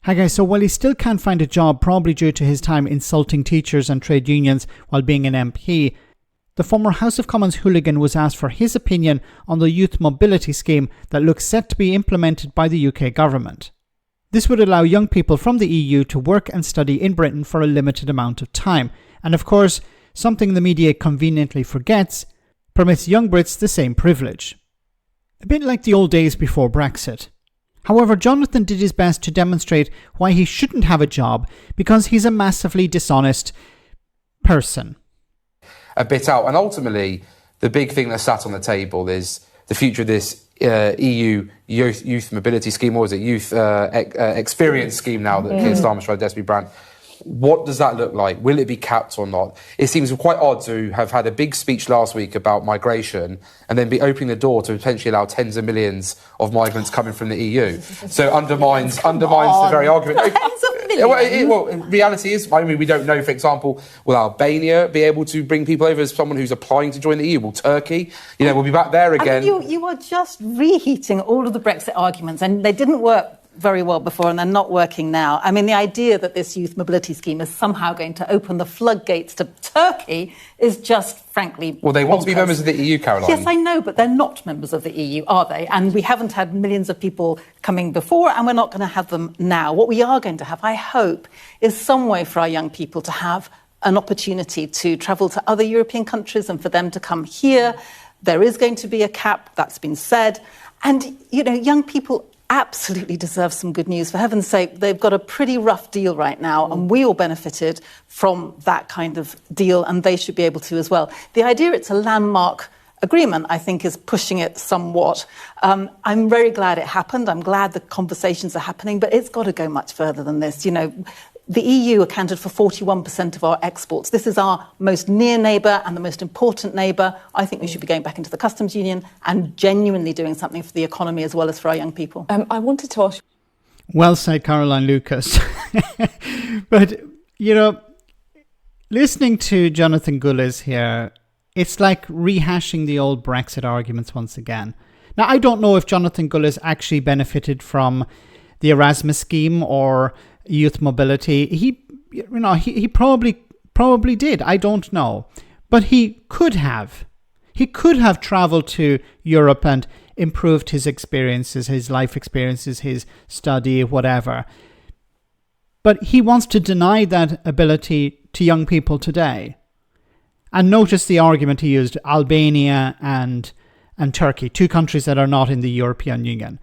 Hi guys, so while he still can't find a job, probably due to his time insulting teachers and trade unions while being an MP, the former House of Commons hooligan was asked for his opinion on the youth mobility scheme that looks set to be implemented by the UK government. This would allow young people from the EU to work and study in Britain for a limited amount of time, and of course, something the media conveniently forgets, permits young Brits the same privilege. A bit like the old days before Brexit. However, Jonathan did his best to demonstrate why he shouldn't have a job because he's a massively dishonest person. A bit out. And ultimately, the big thing that sat on the table is the future of this EU youth mobility scheme, or is it youth experience scheme now that Keir Starmer's tried to desperately brand. What does that look like? Will it be capped or not? It seems quite odd to have had a big speech last week about migration and then be opening the door to potentially allow tens of millions of migrants coming from the EU. So undermines the very argument. Well, reality is, I mean, we don't know, for example, will Albania be able to bring people over as someone who's applying to join the EU? Will Turkey? We'll be back there again. I mean, you are just reheating all of the Brexit arguments, and they didn't work very well before, and they're not working now. I mean, the idea that this youth mobility scheme is somehow going to open the floodgates to Turkey is just, frankly, well, they want to be members of the EU, Caroline. Yes, I know, but they're not members of the EU, are they? And we haven't had millions of people coming before, and we're not going to have them now. What we are going to have, I hope, is some way for our young people to have an opportunity to travel to other European countries and for them to come here. There is going to be a cap, that's been said. And, young people absolutely deserve some good news. For heaven's sake, they've got a pretty rough deal right now, and we all benefited from that kind of deal, and they should be able to as well. The idea it's a landmark agreement, I think, is pushing it somewhat. I'm very glad it happened. I'm glad the conversations are happening, but it's got to go much further than this. The EU accounted for 41% of our exports. This is our most near neighbour and the most important neighbour. I think we should be going back into the customs union and genuinely doing something for the economy as well as for our young people. I wanted to ask... Well said, Caroline Lucas. But, listening to Jonathan Gullis here, it's like rehashing the old Brexit arguments once again. Now, I don't know if Jonathan Gullis actually benefited from the Erasmus scheme or youth mobility. He probably did. I don't know, but he could have traveled to Europe and improved his experiences, his life experiences, his study, whatever. But he wants to deny that ability to young people today. And notice the argument he used: Albania and Turkey, two countries that are not in the European Union.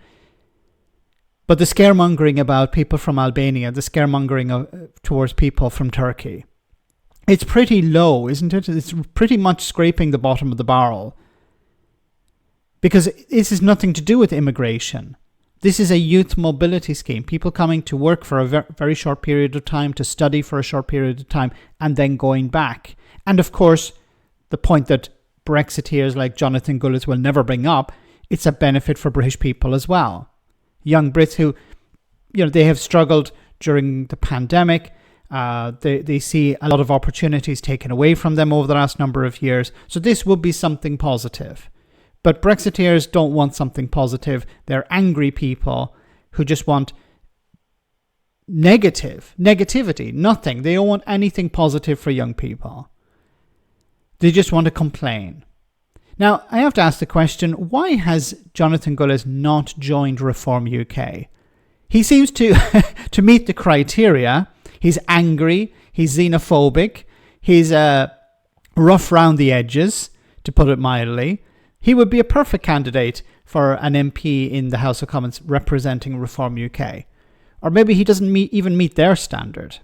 But the scaremongering about people from Albania, the scaremongering towards people from Turkey, it's pretty low, isn't it? It's pretty much scraping the bottom of the barrel. Because this has nothing to do with immigration. This is a youth mobility scheme. People coming to work for a very short period of time, to study for a short period of time, and then going back. And of course, the point that Brexiteers like Jonathan Gullis will never bring up, it's a benefit for British people as well. Young Brits who, they have struggled during the pandemic. They see a lot of opportunities taken away from them over the last number of years. So this would be something positive. But Brexiteers don't want something positive. They're angry people who just want negativity, nothing. They don't want anything positive for young people. They just want to complain. Now, I have to ask the question, why has Jonathan Gullis not joined Reform UK? He seems to meet the criteria. He's angry, he's xenophobic, he's rough round the edges, to put it mildly. He would be a perfect candidate for an MP in the House of Commons representing Reform UK. Or maybe he doesn't even meet their standard.